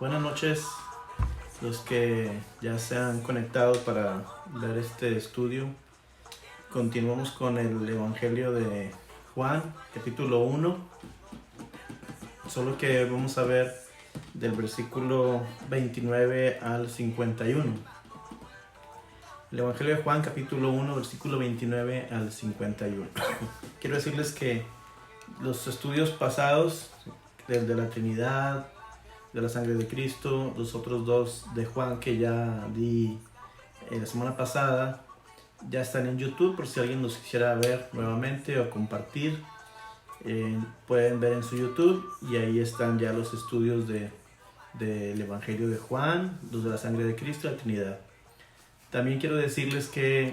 Buenas noches, los que ya se han conectado para ver este estudio. Continuamos con el Evangelio de Juan, capítulo 1. Solo que vamos a ver del versículo 29 al 51. El Evangelio de Juan, capítulo 1, versículo 29 al 51. Quiero decirles que los estudios pasados, del de la Trinidad, de la sangre de Cristo, los otros dos de Juan que ya di la semana pasada, ya están en YouTube por si alguien los quisiera ver nuevamente o compartir. Pueden ver en su YouTube y ahí están ya los estudios del Evangelio de Juan, los de la sangre de Cristo y la Trinidad. También quiero decirles que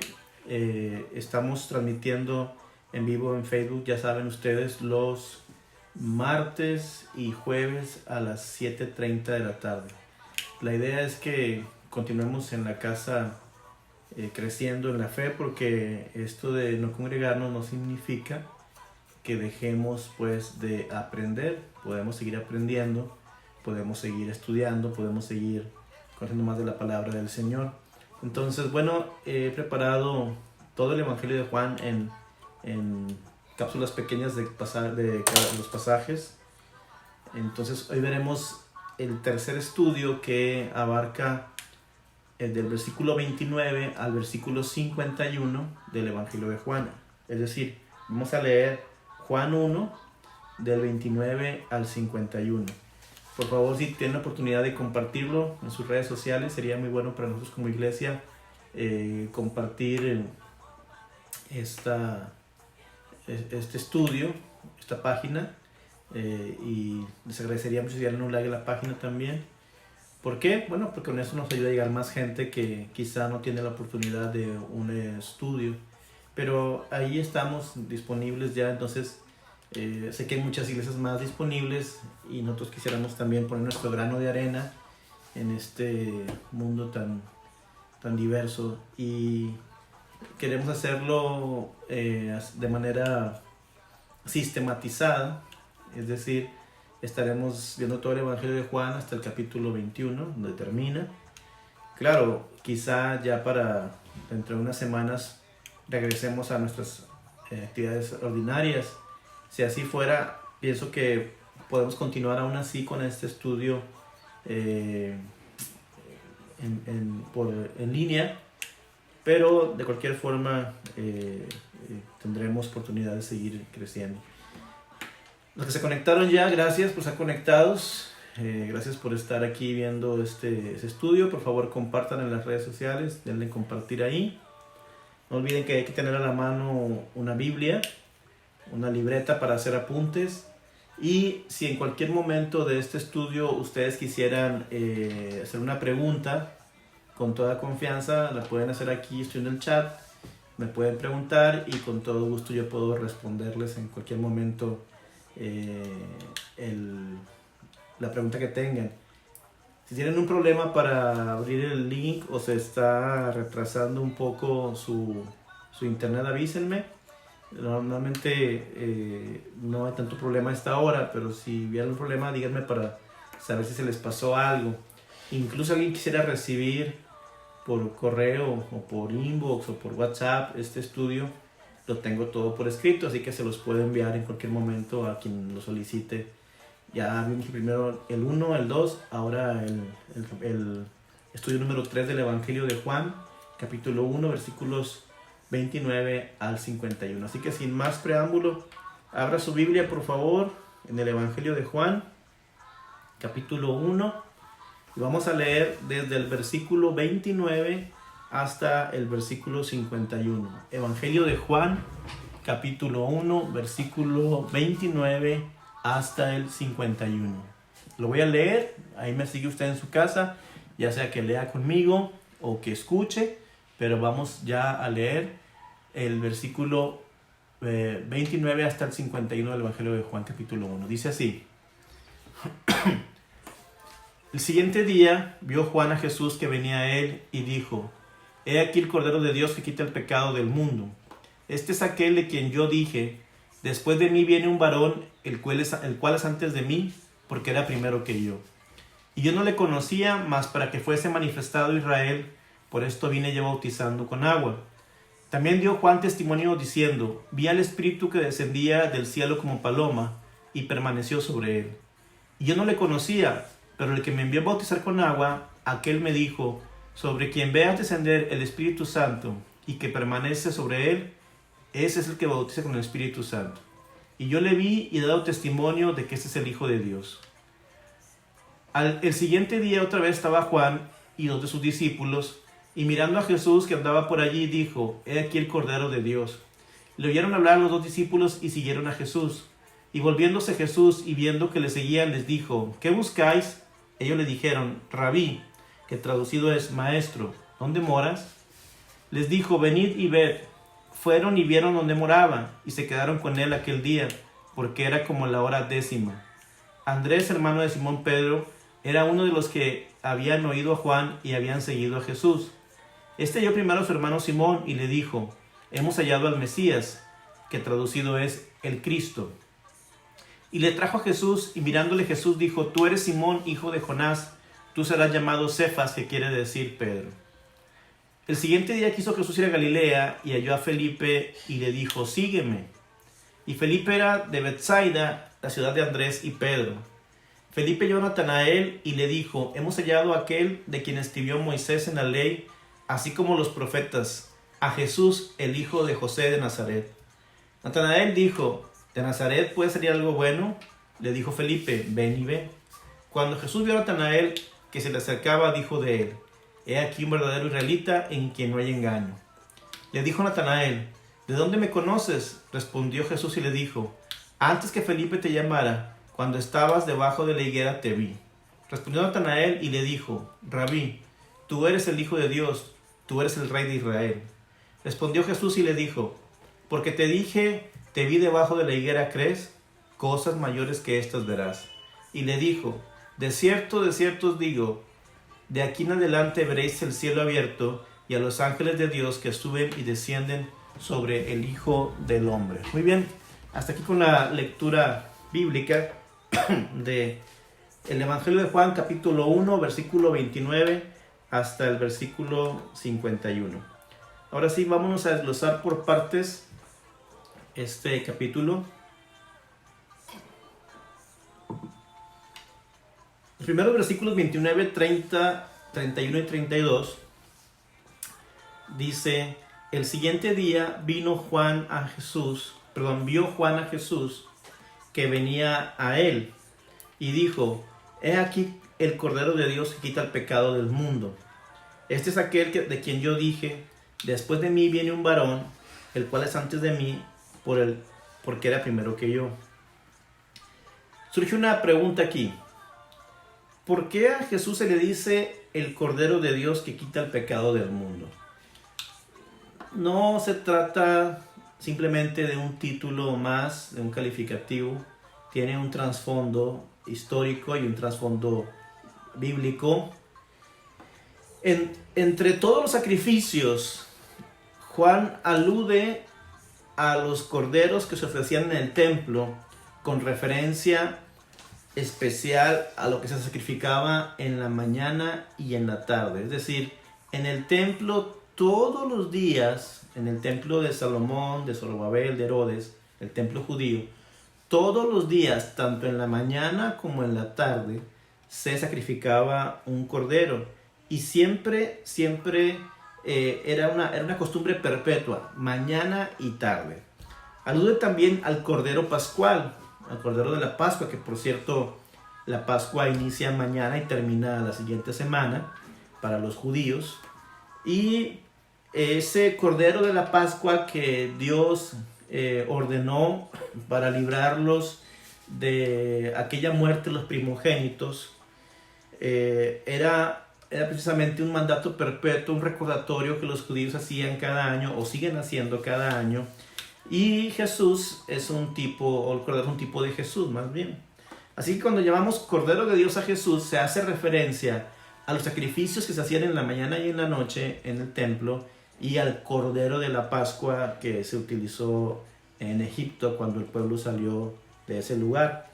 estamos transmitiendo en vivo en Facebook, ya saben ustedes, los martes y jueves a las 7:30 de la tarde. La idea es que continuemos en la casa creciendo en la fe, porque esto de no congregarnos no significa que dejemos pues de aprender. Podemos seguir aprendiendo, podemos seguir estudiando, podemos seguir conociendo más de la palabra del Señor. Entonces, bueno, he preparado todo el Evangelio de Juan en cápsulas pequeñas de los pasajes. Entonces hoy veremos el tercer estudio, que abarca del versículo 29 al versículo 51 del Evangelio de Juan. Es decir, vamos a leer Juan 1 del 29 al 51. Por favor, si tienen la oportunidad de compartirlo en sus redes sociales, sería muy bueno para nosotros como iglesia compartir este estudio, esta página, y les agradecería mucho si dieran un like a la página también. ¿Por qué? Bueno, porque con eso nos ayuda a llegar más gente que quizá no tiene la oportunidad de un estudio, pero ahí estamos disponibles ya. Entonces sé que hay muchas iglesias más disponibles y nosotros quisiéramos también poner nuestro grano de arena en este mundo tan diverso, y queremos hacerlo de manera sistematizada. Es decir, estaremos viendo todo el Evangelio de Juan hasta el capítulo 21, donde termina. Claro, quizá ya para dentro de unas semanas regresemos a nuestras actividades ordinarias. Si así fuera, pienso que podemos continuar aún así con este estudio en línea, pero de cualquier forma tendremos oportunidad de seguir creciendo. Los que se conectaron ya, gracias por estar conectados, gracias por estar aquí viendo este estudio. Por favor, compartan en las redes sociales, denle compartir ahí. No olviden que hay que tener a la mano una Biblia, una libreta para hacer apuntes, y si en cualquier momento de este estudio ustedes quisieran hacer una pregunta, con toda confianza la pueden hacer aquí. Estoy en el chat, me pueden preguntar y con todo gusto yo puedo responderles en cualquier momento la pregunta que tengan. Si tienen un problema para abrir el link o se está retrasando un poco su internet, avísenme. Normalmente no hay tanto problema a esta hora, pero si vieron un problema, díganme para saber si se les pasó algo. Incluso alguien quisiera recibir por correo o por inbox o por WhatsApp este estudio, lo tengo todo por escrito, así que se los puedo enviar en cualquier momento a quien lo solicite. Ya vimos primero el 1, el 2, ahora el estudio número 3 del Evangelio de Juan, capítulo 1, versículos 29 al 51. Así que sin más preámbulo, abra su Biblia por favor en el Evangelio de Juan, capítulo 1, y vamos a leer desde el versículo 29 hasta el versículo 51. Evangelio de Juan, capítulo 1, versículo 29 hasta el 51. Lo voy a leer, ahí me sigue usted en su casa, ya sea que lea conmigo o que escuche, pero vamos ya a leer el versículo 29 hasta el 51 del Evangelio de Juan, capítulo 1. Dice así: El siguiente día vio Juan a Jesús que venía a él y dijo: He aquí el Cordero de Dios que quita el pecado del mundo. Este es aquel de quien yo dije: Después de mí viene un varón, el cual es antes de mí, porque era primero que yo. Y yo no le conocía, mas para que fuese manifestado Israel, por esto vine yo bautizando con agua. También dio Juan testimonio diciendo, vi al Espíritu que descendía del cielo como paloma, y permaneció sobre él. Y yo no le conocía, pero el que me envió a bautizar con agua, aquel me dijo, sobre quien veas descender el Espíritu Santo, y que permanece sobre él, ese es el que bautiza con el Espíritu Santo. Y yo le vi y he dado testimonio de que ese es el Hijo de Dios. El siguiente día otra vez estaba Juan y dos de sus discípulos, y mirando a Jesús que andaba por allí, dijo, he aquí el Cordero de Dios. Le oyeron hablar los dos discípulos y siguieron a Jesús. Y volviéndose Jesús y viendo que le seguían, les dijo, ¿qué buscáis? Ellos le dijeron, Rabí, que traducido es maestro, ¿dónde moras? Les dijo, venid y ved. Fueron y vieron donde moraba, y se quedaron con él aquel día, porque era como la hora 10. Andrés, hermano de Simón Pedro, era uno de los que habían oído a Juan y habían seguido a Jesús. Este halló primero a su hermano Simón y le dijo, hemos hallado al Mesías, que traducido es el Cristo. Y le trajo a Jesús, y mirándole Jesús dijo, tú eres Simón, hijo de Jonás, tú serás llamado Cefas, que quiere decir Pedro. El siguiente día quiso Jesús ir a Galilea, y halló a Felipe, y le dijo, sígueme. Y Felipe era de Betsaida, la ciudad de Andrés y Pedro. Felipe halló a Natanael, y le dijo, hemos hallado a aquel de quien escribió Moisés en la ley, así como los profetas, a Jesús, el hijo de José de Nazaret. Natanael dijo, ¿de Nazaret puede salir algo bueno? Le dijo Felipe, ven y ve. Cuando Jesús vio a Natanael que se le acercaba, dijo de él, he aquí un verdadero israelita en quien no hay engaño. Le dijo Natanael, ¿de dónde me conoces? Respondió Jesús y le dijo, antes que Felipe te llamara, cuando estabas debajo de la higuera te vi. Respondió Natanael y le dijo, Rabí, tú eres el Hijo de Dios, tú eres el Rey de Israel. Respondió Jesús y le dijo, porque te dije, te vi debajo de la higuera, ¿crees? Cosas mayores que estas verás. Y le dijo, de cierto os digo, de aquí en adelante veréis el cielo abierto y a los ángeles de Dios que suben y descienden sobre el Hijo del Hombre. Muy bien, hasta aquí con la lectura bíblica de el Evangelio de Juan, capítulo 1, versículo 29 hasta el versículo 51. Ahora sí, vámonos a desglosar por partes este capítulo. Los primeros versículos 29, 30, 31 y 32 dice, el siguiente día vio Juan a Jesús que venía a él y dijo, he aquí el Cordero de Dios que quita el pecado del mundo. Este es aquel de quien yo dije, después de mí viene un varón, el cual es antes de mí, porque era primero que yo. Surge una pregunta aquí. ¿Por qué a Jesús se le dice el Cordero de Dios que quita el pecado del mundo? No se trata simplemente de un título más, de un calificativo. Tiene un trasfondo histórico y un trasfondo bíblico. Entre todos los sacrificios, Juan alude a los corderos que se ofrecían en el templo con referencia especial a lo que se sacrificaba en la mañana y en la tarde. Es decir, en el templo todos los días, en el templo de Salomón, de Zorobabel, de Herodes, el templo judío, todos los días, tanto en la mañana como en la tarde, se sacrificaba un cordero. Y siempre era una costumbre perpetua, mañana y tarde. Alude también al Cordero Pascual, al Cordero de la Pascua, que por cierto, la Pascua inicia mañana y termina la siguiente semana para los judíos. Y ese Cordero de la Pascua que Dios ordenó para librarlos de aquella muerte de los primogénitos, era precisamente un mandato perpetuo, un recordatorio que los judíos hacían cada año o siguen haciendo cada año. Y Jesús es un tipo, o el cordero es un tipo de Jesús más bien. Así que cuando llamamos Cordero de Dios a Jesús, se hace referencia a los sacrificios que se hacían en la mañana y en la noche en el templo y al Cordero de la Pascua que se utilizó en Egipto cuando el pueblo salió de ese lugar.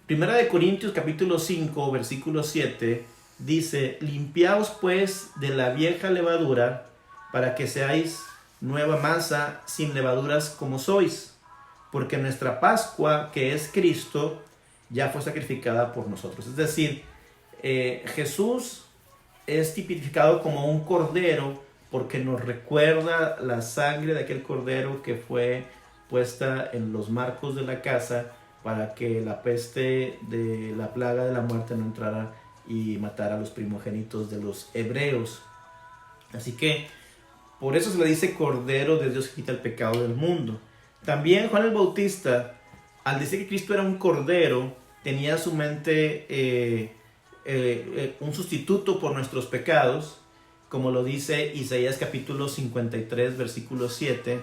Primera de Corintios capítulo 5, versículo 7, dice: limpiaos pues de la vieja levadura, para que seáis nueva masa, sin levaduras como sois, porque nuestra Pascua, que es Cristo, ya fue sacrificada por nosotros. Es decir, Jesús es tipificado como un cordero, porque nos recuerda la sangre de aquel cordero que fue puesta en los marcos de la casa, para que la peste de la plaga de la muerte no entrara y matara a los primogénitos de los hebreos. Así que por eso se le dice Cordero de Dios que quita el pecado del mundo. También Juan el Bautista, al decir que Cristo era un cordero, tenía en su mente un sustituto por nuestros pecados, como lo dice Isaías capítulo 53, versículo 7,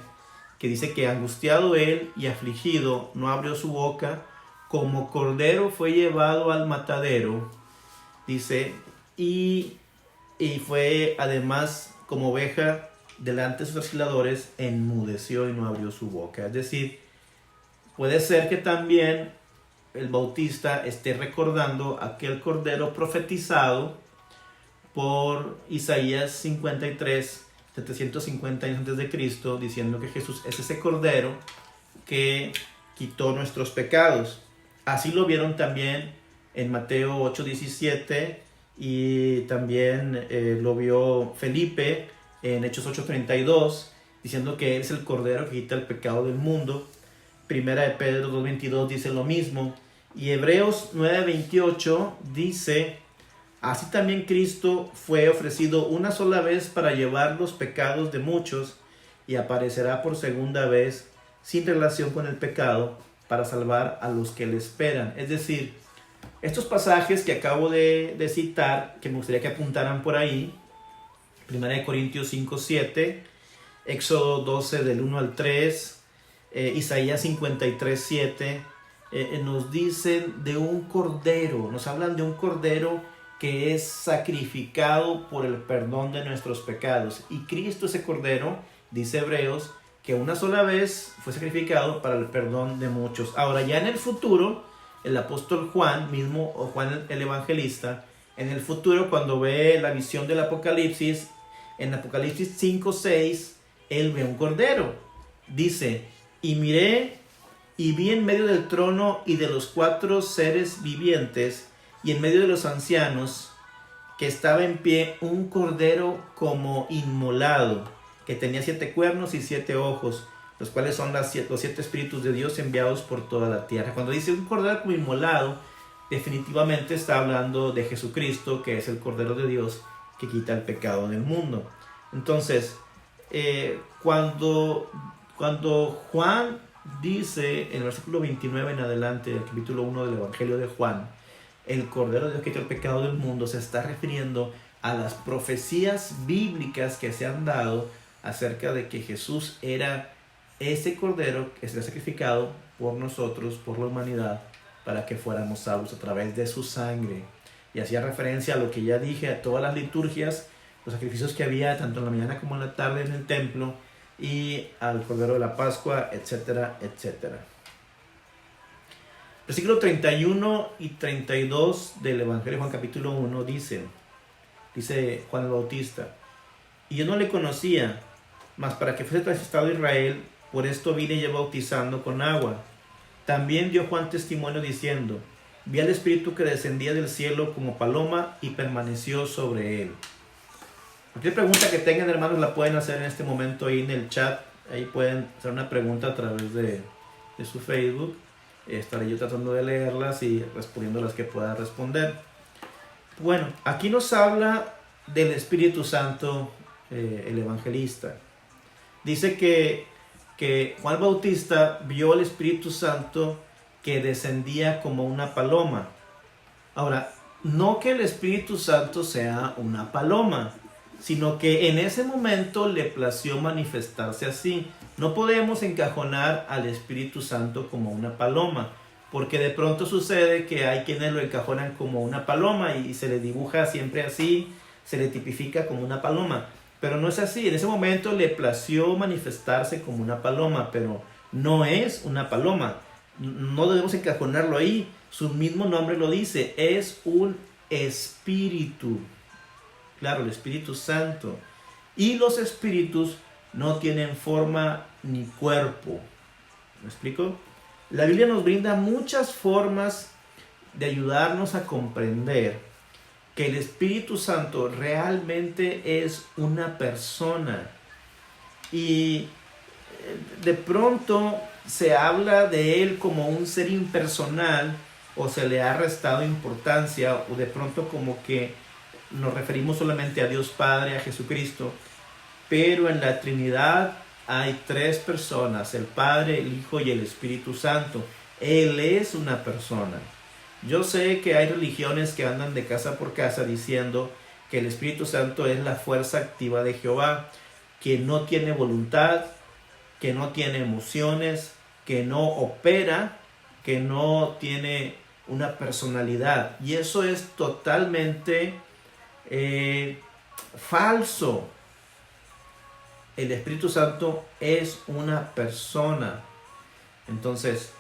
que dice que angustiado él y afligido no abrió su boca, como cordero fue llevado al matadero, dice, y fue además como oveja delante de sus trasquiladores, enmudeció y no abrió su boca. Es decir, puede ser que también el Bautista esté recordando aquel cordero profetizado por Isaías 53, 750 años antes de Cristo, diciendo que Jesús es ese cordero que quitó nuestros pecados. Así lo vieron también en Mateo 8:17, y también lo vio Felipe en Hechos 8:32, diciendo que Él es el cordero que quita el pecado del mundo. Primera de Pedro 2:22 dice lo mismo, y Hebreos 9:28 dice: así también Cristo fue ofrecido una sola vez para llevar los pecados de muchos, y aparecerá por segunda vez sin relación con el pecado para salvar a los que le esperan. Es decir, estos pasajes que acabo de citar, que me gustaría que apuntaran por ahí, 1 Corintios 5:7, Éxodo 12 del 1 al 3, Isaías 53:7, nos dicen de un cordero, nos hablan de un cordero que es sacrificado por el perdón de nuestros pecados. Y Cristo, ese cordero, dice Hebreos, que una sola vez fue sacrificado para el perdón de muchos. Ahora, ya en el futuro, el apóstol Juan mismo, o Juan el evangelista, en el futuro, cuando ve la visión del Apocalipsis, en Apocalipsis 5:6, él ve un cordero. Dice: y miré y vi en medio del trono y de los 4 seres vivientes, y en medio de los ancianos, que estaba en pie, un cordero como inmolado, que tenía 7 cuernos y 7 ojos, los cuales son los 7 espíritus de Dios enviados por toda la tierra. Cuando dice un cordero como inmolado, definitivamente está hablando de Jesucristo, que es el Cordero de Dios que quita el pecado del mundo. Entonces, cuando Juan dice en el versículo 29 en adelante del capítulo 1 del Evangelio de Juan, el Cordero de Dios que quita el pecado del mundo, se está refiriendo a las profecías bíblicas que se han dado acerca de que Jesús era ese Cordero que será sacrificado por nosotros, por la humanidad, para que fuéramos salvos a través de su sangre. Y hacía referencia a lo que ya dije, a todas las liturgias, los sacrificios que había tanto en la mañana como en la tarde en el templo, y al Cordero de la Pascua, etcétera, etcétera. Versículo 31 y 32 del Evangelio de Juan capítulo 1 dice Juan el Bautista: y yo no le conocía, mas para que fuese manifestado Israel, por esto vine yo bautizando con agua. También dio Juan testimonio diciendo: vi al Espíritu que descendía del cielo como paloma y permaneció sobre él. Cualquier pregunta que tengan, hermanos, la pueden hacer en este momento ahí en el chat. Ahí pueden hacer una pregunta a través de su Facebook. Estaré yo tratando de leerlas y respondiendo las que pueda responder. Bueno, aquí nos habla del Espíritu Santo, el evangelista. Dice que Juan Bautista vio al Espíritu Santo que descendía como una paloma. Ahora, no que el Espíritu Santo sea una paloma, sino que en ese momento le plació manifestarse así. No podemos encajonar al Espíritu Santo como una paloma, porque de pronto sucede que hay quienes lo encajonan como una paloma y se le dibuja siempre así, se le tipifica como una paloma, pero no es así. En ese momento le plació manifestarse como una paloma, pero no es una paloma. No debemos encajonarlo ahí. Su mismo nombre lo dice. Es un espíritu. Claro, el Espíritu Santo. Y los espíritus no tienen forma ni cuerpo. ¿Me explico? La Biblia nos brinda muchas formas de ayudarnos a comprender que el Espíritu Santo realmente es una persona. Y de pronto se habla de él como un ser impersonal, o se le ha restado importancia, o de pronto como que nos referimos solamente a Dios Padre, a Jesucristo. Pero en la Trinidad hay tres personas: el Padre, el Hijo y el Espíritu Santo. Él es una persona. Yo sé que hay religiones que andan de casa por casa diciendo que el Espíritu Santo es la fuerza activa de Jehová, que no tiene voluntad, que no tiene emociones, que no opera, que no tiene una personalidad. Y eso es totalmente falso. El Espíritu Santo es una persona. Entonces,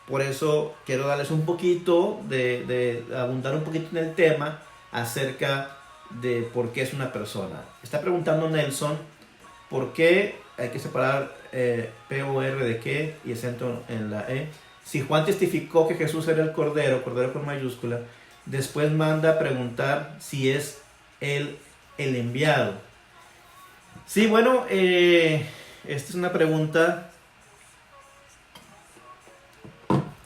por eso quiero darles un poquito de abundar un poquito en el tema acerca de por qué es una persona. Está preguntando Nelson, ¿por qué hay que separar P-O-R de qué y acento en la E? Si Juan testificó que Jesús era el Cordero, Cordero con mayúscula, después manda a preguntar si es él el enviado. Sí, bueno, esta es una pregunta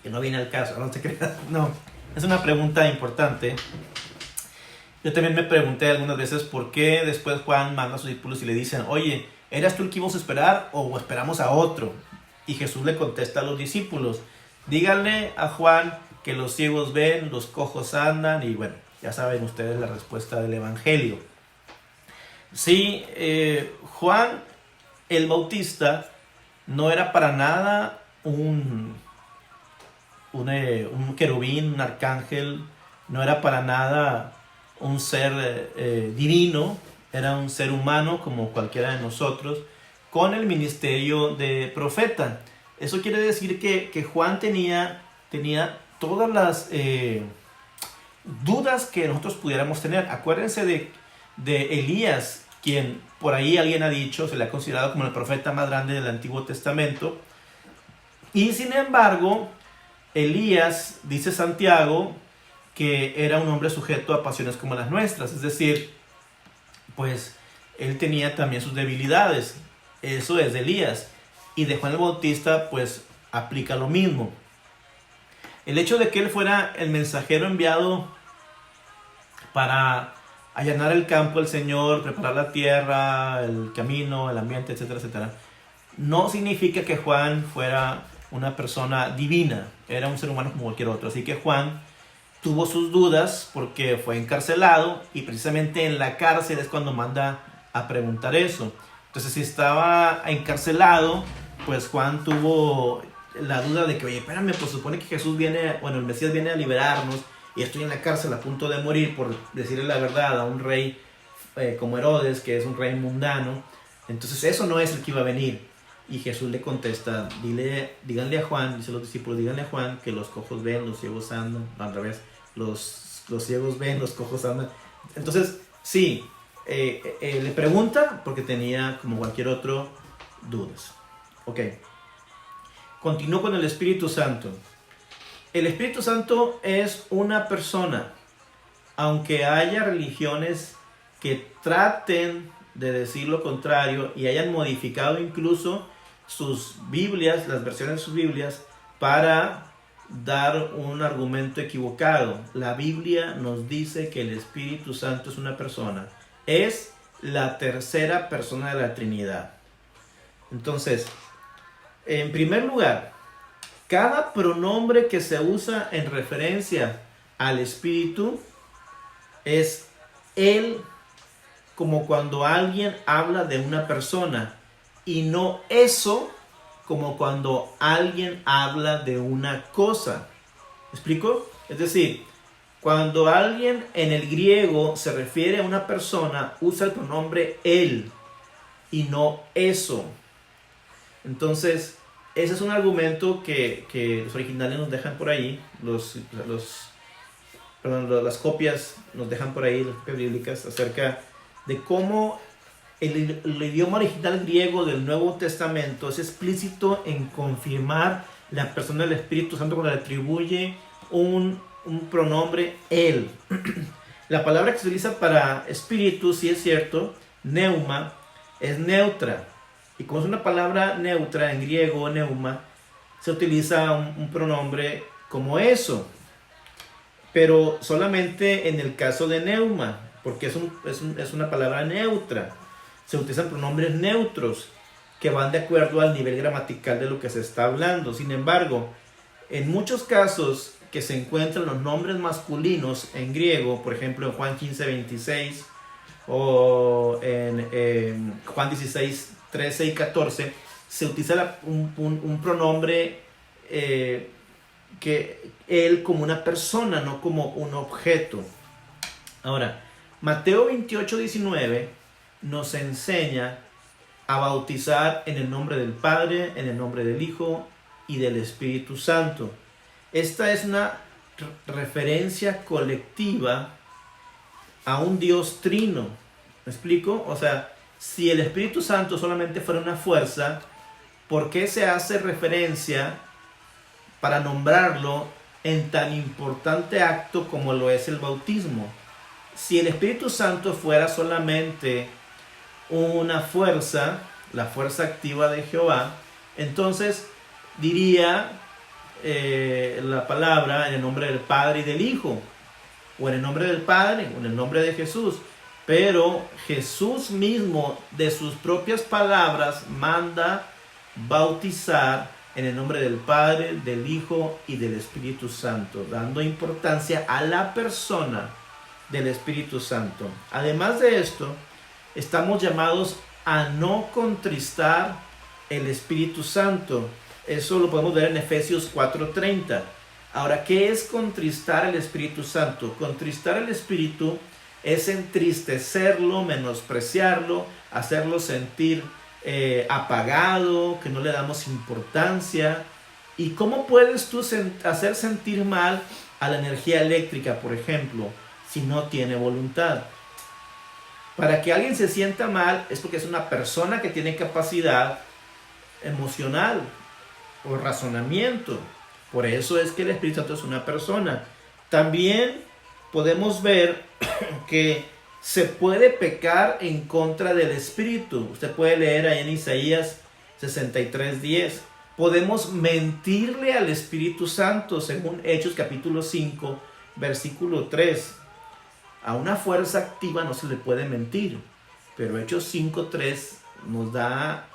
que no viene al caso, no te creas, no, es una pregunta importante. Yo también me pregunté algunas veces por qué después Juan manda a sus discípulos y le dicen, oye, ¿eras tú el que íbamos a esperar o esperamos a otro? Y Jesús le contesta a los discípulos, díganle a Juan que los ciegos ven, los cojos andan, y bueno, ya saben ustedes la respuesta del Evangelio. Sí, Juan el Bautista no era para nada un querubín, un arcángel, no era para nada un ser divino, era un ser humano como cualquiera de nosotros, con el ministerio de profeta. Eso quiere decir que Juan tenía todas las dudas que nosotros pudiéramos tener. Acuérdense de Elías, quien por ahí alguien ha dicho, se le ha considerado como el profeta más grande del Antiguo Testamento. Y sin embargo, Elías, dice Santiago, que era un hombre sujeto a pasiones como las nuestras. Es decir, pues él tenía también sus debilidades. Eso es de Elías. Y de Juan el Bautista, pues aplica lo mismo. El hecho de que él fuera el mensajero enviado para allanar el campo del Señor, preparar la tierra, el camino, el ambiente, etcétera, etcétera, no significa que Juan fuera una persona divina. Era un ser humano como cualquier otro. Así que Juan tuvo sus dudas porque fue encarcelado, y precisamente en la cárcel es cuando manda a preguntar eso. Entonces, si estaba encarcelado, pues Juan tuvo la duda de que, oye, espérame, pues supone que Jesús viene, bueno, el Mesías viene a liberarnos, y estoy en la cárcel a punto de morir por decirle la verdad a un rey como Herodes, que es un rey mundano. Entonces eso no es el que iba a venir. Y Jesús le contesta, díganle a Juan, dice los discípulos, díganle a Juan que los cojos ven, los ciegos andan, al revés, los ciegos ven, los cojos andan. Entonces, sí, le pregunta porque tenía, como cualquier otro, dudas. Ok. Continúo con el Espíritu Santo. El Espíritu Santo es una persona, aunque haya religiones que traten de decir lo contrario y hayan modificado incluso sus Biblias, las versiones de sus Biblias, para dar un argumento equivocado. La Biblia nos dice que el Espíritu Santo es una persona, es la tercera persona de la Trinidad. Entonces, en primer lugar, cada pronombre que se usa en referencia al Espíritu es él, como cuando alguien habla de una persona, y no eso, como cuando alguien habla de una cosa. ¿Me explico? Es decir, cuando alguien en el griego se refiere a una persona, usa el pronombre él y no eso. Entonces, ese es un argumento que los originales nos dejan por ahí, las copias nos dejan por ahí, las copias bíblicas, acerca de cómo el idioma original griego del Nuevo Testamento es explícito en confirmar la persona del Espíritu Santo cuando le atribuye un pronombre él. La palabra que se utiliza para espíritu, sí es cierto, neuma, es neutra. Y como es una palabra neutra en griego, neuma, se utiliza un pronombre como eso. Pero solamente en el caso de neuma, porque es una palabra neutra. Se utilizan pronombres neutros que van de acuerdo al nivel gramatical de lo que se está hablando. Sin embargo, en muchos casos que se encuentran los nombres masculinos en griego, por ejemplo en Juan 15:26 o en Juan 16:13 y 14, se utiliza un pronombre que él como una persona, no como un objeto. Ahora, Mateo 28:19 nos enseña a bautizar en el nombre del Padre, en el nombre del Hijo y del Espíritu Santo. Esta es una referencia colectiva a un Dios trino. ¿Me explico? O sea, si el Espíritu Santo solamente fuera una fuerza, ¿por qué se hace referencia para nombrarlo en tan importante acto como lo es el bautismo? Si el Espíritu Santo fuera solamente una fuerza, la fuerza activa de Jehová, entonces diría la palabra en el nombre del Padre y del Hijo, o en el nombre del Padre, o en el nombre de Jesús. Pero Jesús mismo, de sus propias palabras, manda bautizar en el nombre del Padre, del Hijo y del Espíritu Santo, dando importancia a la persona del Espíritu Santo. Además de esto, estamos llamados a no contristar el Espíritu Santo. Eso lo podemos ver en Efesios 4:30. Ahora, ¿qué es contristar el Espíritu Santo? Contristar el Espíritu es entristecerlo, menospreciarlo, hacerlo sentir apagado, que no le damos importancia. ¿Y cómo puedes tú hacer sentir mal a la energía eléctrica, por ejemplo, si no tiene voluntad? Para que alguien se sienta mal es porque es una persona que tiene capacidad emocional o razonamiento. Por eso es que el Espíritu Santo es una persona. También podemos ver que se puede pecar en contra del Espíritu. Usted puede leer ahí en Isaías 63:10. Podemos mentirle al Espíritu Santo, según Hechos capítulo 5, versículo 3. A una fuerza activa no se le puede mentir, pero Hechos 5:3 nos da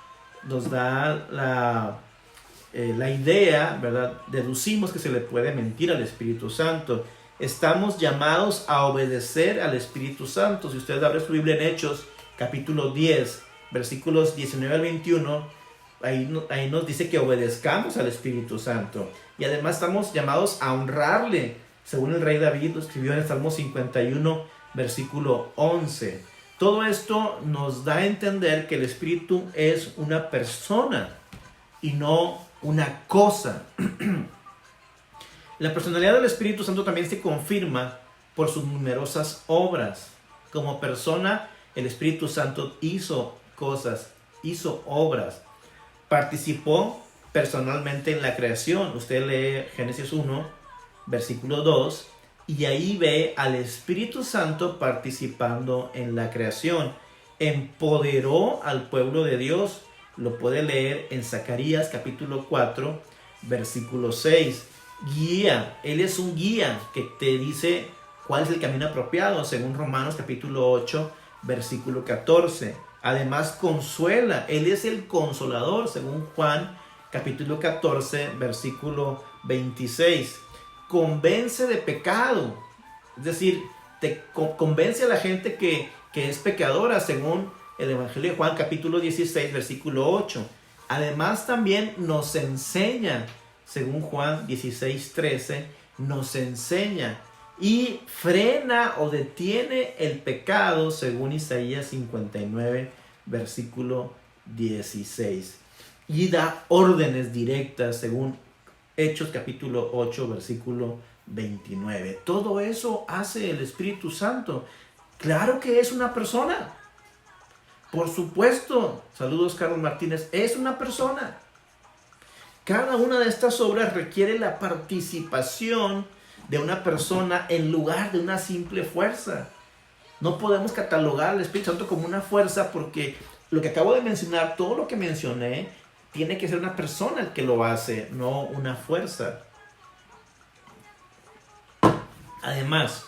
la idea, ¿verdad? Deducimos que se le puede mentir al Espíritu Santo. Estamos llamados a obedecer al Espíritu Santo. Si usted abre su Biblia en Hechos capítulo 10, versículos 19 al 21, ahí nos dice que obedezcamos al Espíritu Santo. Y además estamos llamados a honrarle, según el rey David lo escribió en el Salmo 51, versículo 11. Todo esto nos da a entender que el Espíritu es una persona y no una cosa. La personalidad del Espíritu Santo también se confirma por sus numerosas obras. Como persona, el Espíritu Santo hizo cosas, hizo obras, participó personalmente en la creación. Usted lee Génesis 1, versículo 2, y ahí ve al Espíritu Santo participando en la creación. Empoderó al pueblo de Dios. Lo puede leer en Zacarías capítulo 4, versículo 6. Guía, Él es un guía que te dice cuál es el camino apropiado, según Romanos capítulo 8, versículo 14. Además consuela, Él es el consolador, según Juan capítulo 14, versículo 26. Convence de pecado, es decir, convence a la gente que es pecadora, según el Evangelio de Juan capítulo 16, versículo 8. Además también nos enseña, según Juan 16:13, nos enseña y frena o detiene el pecado, según Isaías 59, versículo 16. y da órdenes directas según Hechos capítulo 8, versículo 29. Todo eso hace el Espíritu Santo. Claro que es una persona. Por supuesto, saludos Carlos Martínez, es una persona. Cada una de estas obras requiere la participación de una persona en lugar de una simple fuerza. No podemos catalogar al Espíritu Santo como una fuerza porque lo que acabo de mencionar, todo lo que mencioné, tiene que ser una persona el que lo hace, no una fuerza. Además,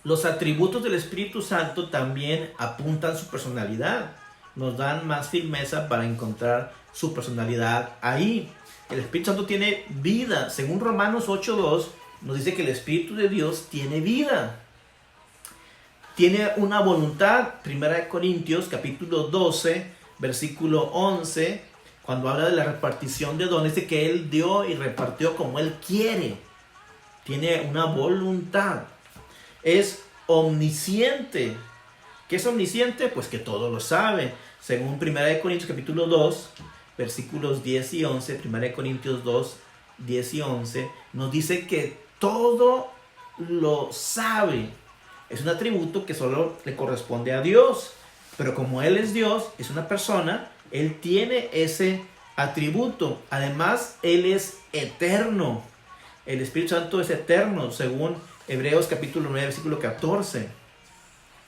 los atributos del Espíritu Santo también apuntan su personalidad. Nos dan más firmeza para encontrar su personalidad ahí. El Espíritu Santo tiene vida. Según Romanos 8:2, nos dice que el Espíritu de Dios tiene vida. Tiene una voluntad. 1 Corintios capítulo 12, versículo 11, cuando habla de la repartición de dones, dice que Él dio y repartió como Él quiere. Tiene una voluntad. Es omnisciente. ¿Qué es omnisciente? Pues que todo lo sabe. Según 1 Corintios capítulo 2, versículos 10 y 11, 1 Corintios 2, 10 y 11, nos dice que todo lo sabe. Es un atributo que solo le corresponde a Dios. Pero como Él es Dios, es una persona, Él tiene ese atributo. Además, Él es eterno. El Espíritu Santo es eterno, según Hebreos capítulo 9, versículo 14.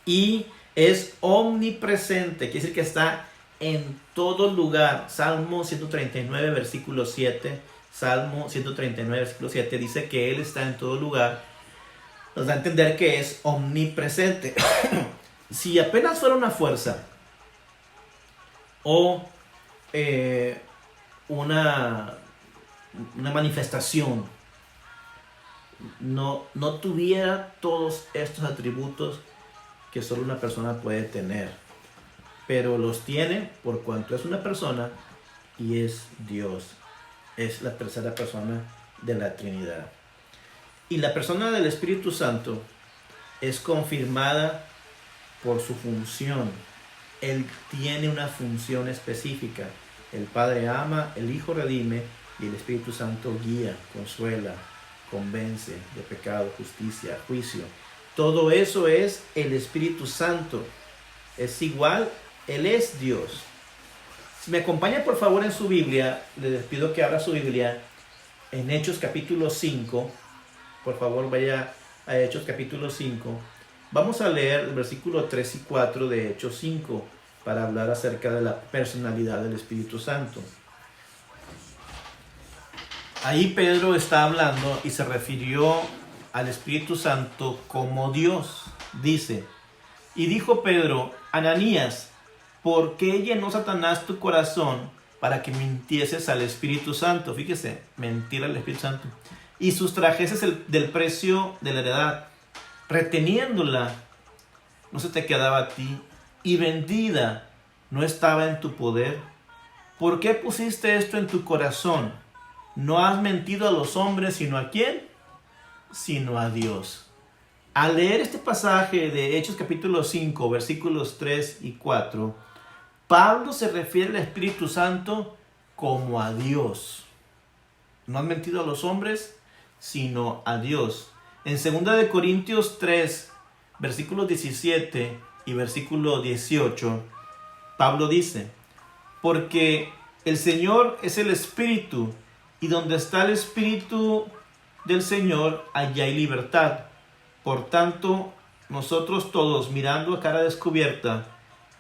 Y es omnipresente, quiere decir que está en todo lugar. Salmo 139, versículo 7. Salmo 139, versículo 7 dice que Él está en todo lugar. Nos da a entender que es omnipresente. Si apenas fuera una fuerza o una manifestación, no tuviera todos estos atributos que solo una persona puede tener, pero los tiene por cuanto es una persona y es Dios. Es la tercera persona de la Trinidad. Y la persona del Espíritu Santo es confirmada por su función. Él tiene una función específica. El Padre ama, el Hijo redime y el Espíritu Santo guía, consuela, convence de pecado, justicia, juicio. Todo eso es el Espíritu Santo. Es igual, Él es Dios. Si me acompaña por favor en su Biblia, les pido que abra su Biblia en Hechos capítulo 5. Por favor vaya a Hechos capítulo 5. Vamos a leer el versículo 3 y 4 de Hechos 5 para hablar acerca de la personalidad del Espíritu Santo. Ahí Pedro está hablando y se refirió al Espíritu Santo como Dios. Dice, y dijo Pedro, Ananías, ¿por qué llenó Satanás tu corazón para que mintieses al Espíritu Santo? Fíjese, mentir al Espíritu Santo. Y sustrajeses del precio de la heredad, reteniéndola, no se te quedaba a ti, y vendida, no estaba en tu poder. ¿Por qué pusiste esto en tu corazón? No has mentido a los hombres, sino ¿a quién? Sino a Dios. Al leer este pasaje de Hechos capítulo 5, versículos 3 y 4, Pablo se refiere al Espíritu Santo como a Dios. No has mentido a los hombres, sino a Dios. En 2 Corintios 3, versículos 17 y versículo 18, Pablo dice, porque el Señor es el Espíritu, y donde está el Espíritu del Señor, allá hay libertad. Por tanto, nosotros todos, mirando a cara descubierta,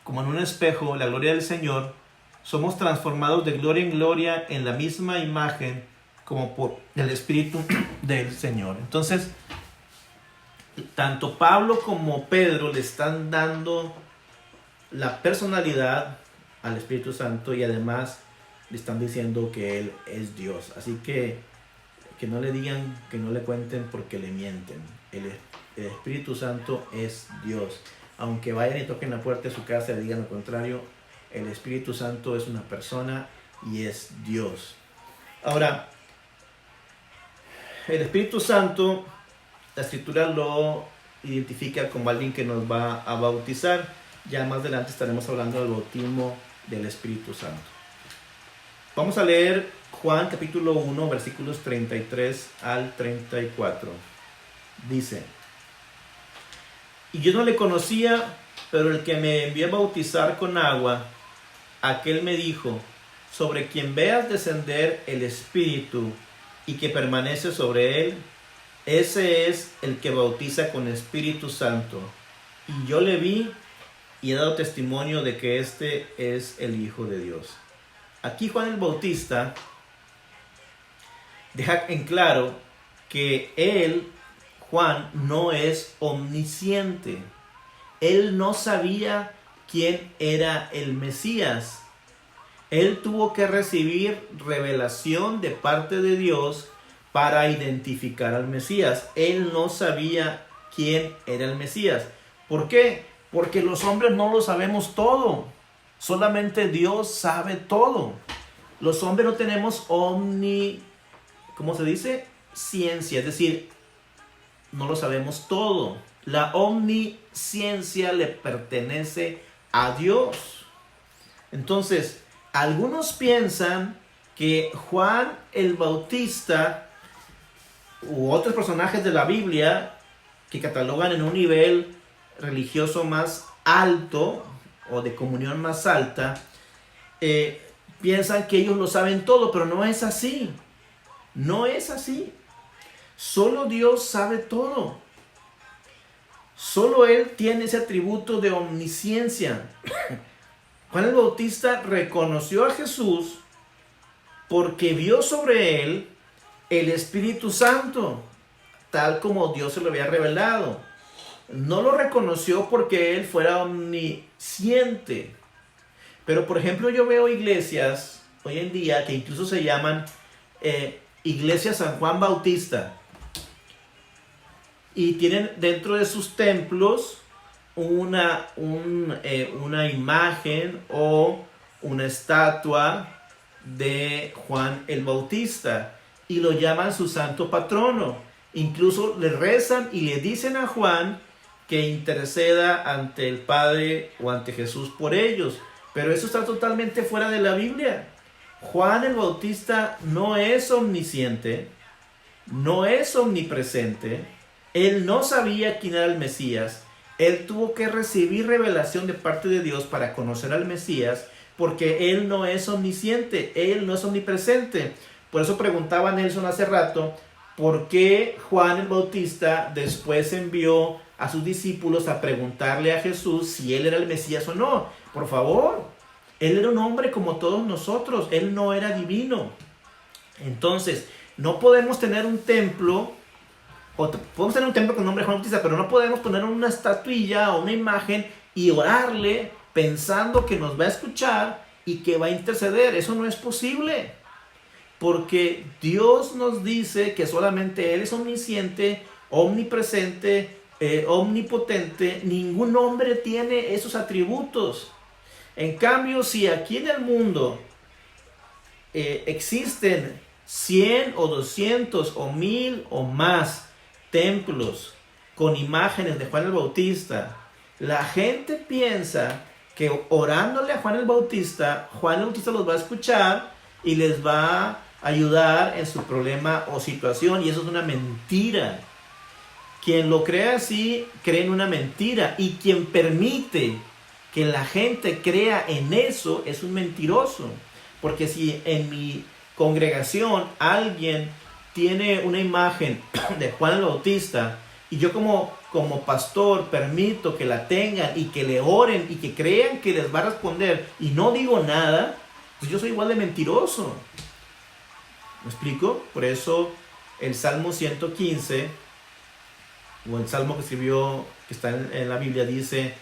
como en un espejo, la gloria del Señor, somos transformados de gloria en gloria en la misma imagen como por el Espíritu del Señor. Entonces, tanto Pablo como Pedro le están dando la personalidad al Espíritu Santo y además le están diciendo que Él es Dios. Así que no le digan, que no le cuenten porque le mienten. El Espíritu Santo es Dios. Aunque vayan y toquen la puerta de su casa y le digan lo contrario, el Espíritu Santo es una persona y es Dios. Ahora, el Espíritu Santo, la Escritura lo identifica como alguien que nos va a bautizar. Ya más adelante estaremos hablando del bautismo del Espíritu Santo. Vamos a leer Juan capítulo 1, versículos 33 al 34. Dice: y yo no le conocía, pero el que me envió a bautizar con agua, aquel me dijo: sobre quien veas descender el Espíritu y que permanece sobre él, ese es el que bautiza con Espíritu Santo. Y yo le vi y he dado testimonio de que este es el Hijo de Dios. Aquí Juan el Bautista deja en claro que él, Juan, no es omnisciente. Él no sabía quién era el Mesías. Él tuvo que recibir revelación de parte de Dios para identificar al Mesías. Él no sabía quién era el Mesías. ¿Por qué? Porque los hombres no lo sabemos todo. Solamente Dios sabe todo. Los hombres no tenemos ¿cómo se dice? Ciencia, es decir, no lo sabemos todo. La omnisciencia le pertenece a Dios. Entonces, algunos piensan que Juan el Bautista u otros personajes de la Biblia que catalogan en un nivel religioso más alto o de comunión más alta, piensan que ellos lo saben todo, pero no es así. No es así. Solo Dios sabe todo. Solo Él tiene ese atributo de omnisciencia. Juan el Bautista reconoció a Jesús porque vio sobre él el Espíritu Santo, tal como Dios se lo había revelado. No lo reconoció porque él fuera omnisciente. Pero por ejemplo, yo veo iglesias hoy en día que incluso se llaman Iglesia San Juan Bautista. Y tienen dentro de sus templos una imagen o una estatua de Juan el Bautista y lo llaman su santo patrono. Incluso le rezan y le dicen a Juan que interceda ante el Padre o ante Jesús por ellos. Pero eso está totalmente fuera de la Biblia. Juan el Bautista no es omnisciente, no es omnipresente. Él no sabía quién era el Mesías. Él tuvo que recibir revelación de parte de Dios para conocer al Mesías, porque Él no es omnisciente, Él no es omnipresente. Por eso preguntaba Nelson hace rato, ¿por qué Juan el Bautista después envió a sus discípulos a preguntarle a Jesús si Él era el Mesías o no? Por favor, Él era un hombre como todos nosotros, Él no era divino. Entonces, no podemos tener un templo, podemos tener un templo con el nombre de Juan Bautista, pero no podemos poner una estatuilla o una imagen y orarle pensando que nos va a escuchar y que va a interceder. Eso no es posible, porque Dios nos dice que solamente Él es omnisciente, omnipresente, omnipotente. Ningún hombre tiene esos atributos. En cambio, si aquí en el mundo existen 100 o 200 o 1000 o más templos con imágenes de Juan el Bautista, la gente piensa que orándole a Juan el Bautista los va a escuchar y les va a ayudar en su problema o situación, y eso es una mentira. Quien lo cree así, cree en una mentira, y quien permite que la gente crea en eso es un mentiroso. Porque si en mi congregación alguien tiene una imagen de Juan el Bautista y yo como pastor permito que la tengan y que le oren y que crean que les va a responder y no digo nada, pues yo soy igual de mentiroso. ¿Me explico? Por eso el Salmo 115, o el Salmo que escribió, que está en la Biblia, dice: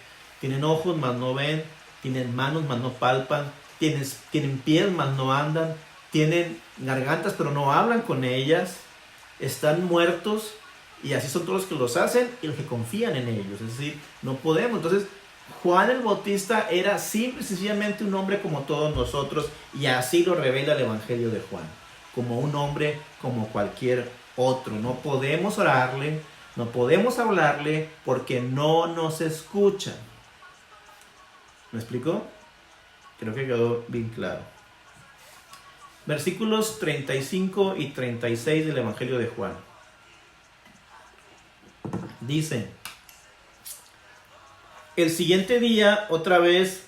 tienen ojos mas no ven, tienen manos mas no palpan, tienen pies mas no andan, tienen gargantas pero no hablan con ellas, están muertos, y así son todos los que los hacen y los que confían en ellos. Es decir, no podemos. Entonces, Juan el Bautista era simple y sencillamente un hombre como todos nosotros, y así lo revela el Evangelio de Juan, como un hombre como cualquier otro. No podemos orarle, no podemos hablarle, porque no nos escucha. ¿Me explico? Creo que quedó bien claro. Versículos 35 y 36 del Evangelio de Juan. Dice: el siguiente día, otra vez,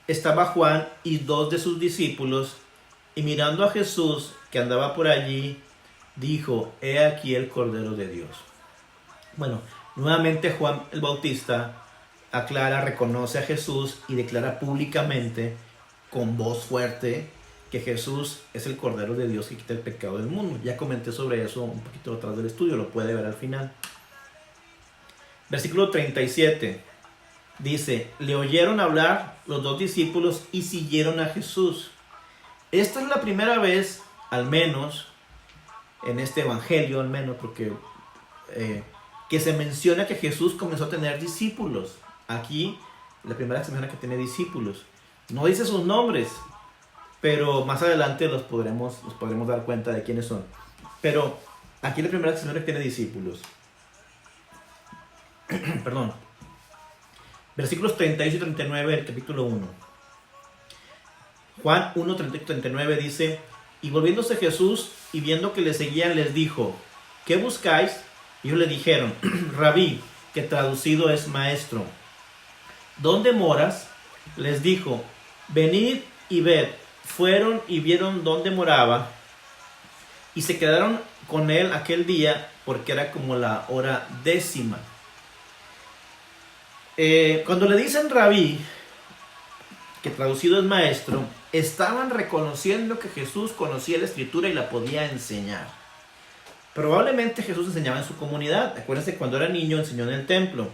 estaba Juan y 2 de sus discípulos, y mirando a Jesús, que andaba por allí, dijo: he aquí el Cordero de Dios. Bueno, nuevamente Juan el Bautista aclara, reconoce a Jesús y declara públicamente, con voz fuerte, que Jesús es el Cordero de Dios que quita el pecado del mundo. Ya comenté sobre eso un poquito atrás del estudio, lo puede ver al final. Versículo 37 dice: le oyeron hablar los 2 discípulos y siguieron a Jesús. Esta es la primera vez, al menos, en este evangelio, al menos, porque que se menciona que Jesús comenzó a tener discípulos. Aquí, la primera vez se menciona que tiene discípulos. No dice sus nombres, pero más adelante nos podremos dar cuenta de quiénes son. Pero aquí la primera vez se menciona que tiene discípulos. Perdón. Versículos 38 y 39 del capítulo 1. Juan 1, 38 y 39 dice: y volviéndose Jesús y viendo que le seguían, les dijo: ¿qué buscáis? Y ellos le dijeron: Rabí, que traducido es maestro, ¿dónde moras? Les dijo: venid y ved. Fueron y vieron dónde moraba, y se quedaron con él aquel día, porque era como la hora 10. Cuando le dicen Rabí, que traducido es maestro, estaban reconociendo que Jesús conocía la escritura y la podía enseñar. Probablemente Jesús enseñaba en su comunidad. Acuérdense, cuando era niño enseñó en el templo.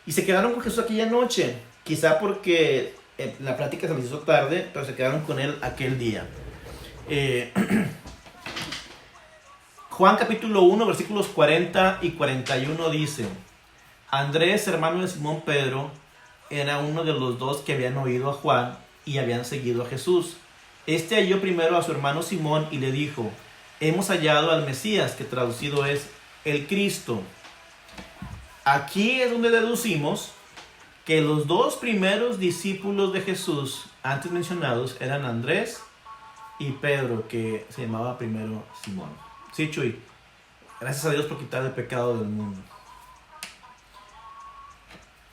Y se quedaron con Jesús aquella noche, quizá porque la plática se les hizo tarde, pero se quedaron con él aquel día. Juan capítulo 1, versículos 40 y 41 dice: Andrés, hermano de Simón Pedro, era uno de los 2 que habían oído a Juan y habían seguido a Jesús. Este halló primero a su hermano Simón y le dijo: hemos hallado al Mesías, que traducido es el Cristo. Aquí es donde deducimos que los 2 primeros discípulos de Jesús antes mencionados eran Andrés y Pedro, que se llamaba primero Simón. Sí, Chuy, gracias a Dios por quitar el pecado del mundo.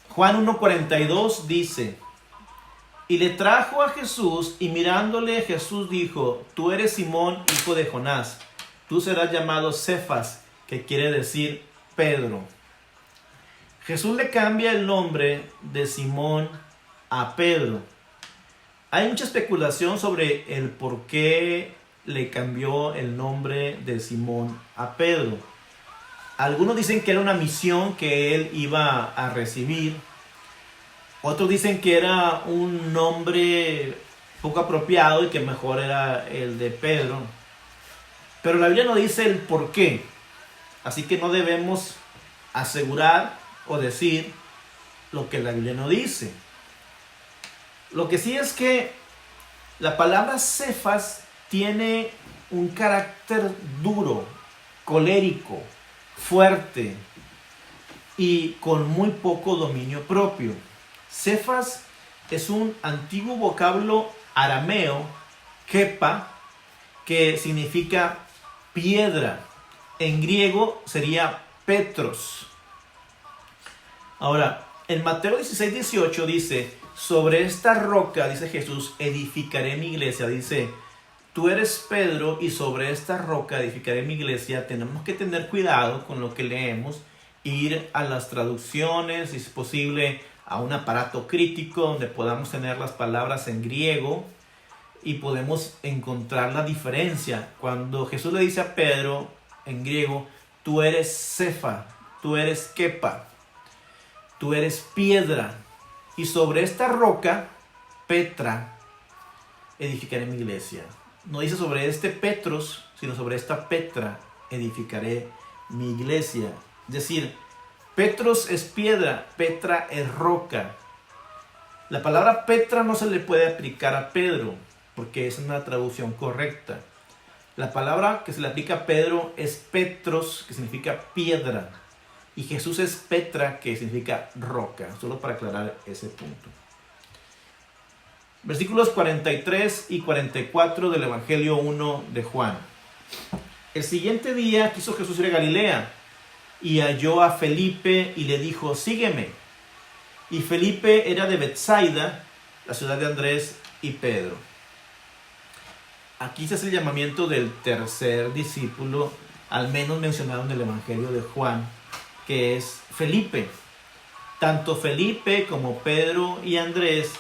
Juan 1:42 dice: y le trajo a Jesús, y mirándole Jesús dijo: tú eres Simón, hijo de Jonás, tú serás llamado Cefas, que quiere decir Pedro. Jesús le cambia el nombre de Simón a Pedro. Hay mucha especulación sobre el por qué le cambió el nombre de Simón a Pedro. Algunos dicen que era una misión que él iba a recibir. Otros dicen que era un nombre poco apropiado y que mejor era el de Pedro. Pero la Biblia no dice el por qué. Así que no debemos asegurar o decir lo que la Biblia no dice. Lo que sí es que la palabra Cefas tiene un carácter duro, colérico, fuerte y con muy poco dominio propio. Cefas es un antiguo vocablo arameo, kepa, que significa piedra. En griego sería Petros. Ahora, en Mateo 16:18 dice: sobre esta roca, dice Jesús, edificaré mi iglesia. Dice: tú eres Pedro y sobre esta roca edificaré mi iglesia. Tenemos que tener cuidado con lo que leemos, ir a las traducciones, si es posible a un aparato crítico donde podamos tener las palabras en griego y podemos encontrar la diferencia. Cuando Jesús le dice a Pedro en griego: tú eres Cefa, tú eres Kepa, tú eres piedra, y sobre esta roca, Petra, edificaré mi iglesia. No dice sobre este Petros, sino sobre esta Petra edificaré mi iglesia. Es decir, Petros es piedra, Petra es roca. La palabra Petra no se le puede aplicar a Pedro, porque es una traducción correcta. La palabra que se le aplica a Pedro es Petros, que significa piedra. Y Jesús es Petra, que significa roca. Solo para aclarar ese punto. Versículos 43 y 44 del Evangelio 1 de Juan. El siguiente día quiso Jesús ir a Galilea y halló a Felipe y le dijo, sígueme. Y Felipe era de Betsaida, la ciudad de Andrés y Pedro. Aquí se hace el llamamiento del tercer discípulo, al menos mencionado en el Evangelio de Juan, que es Felipe. Tanto Felipe como Pedro y Andrés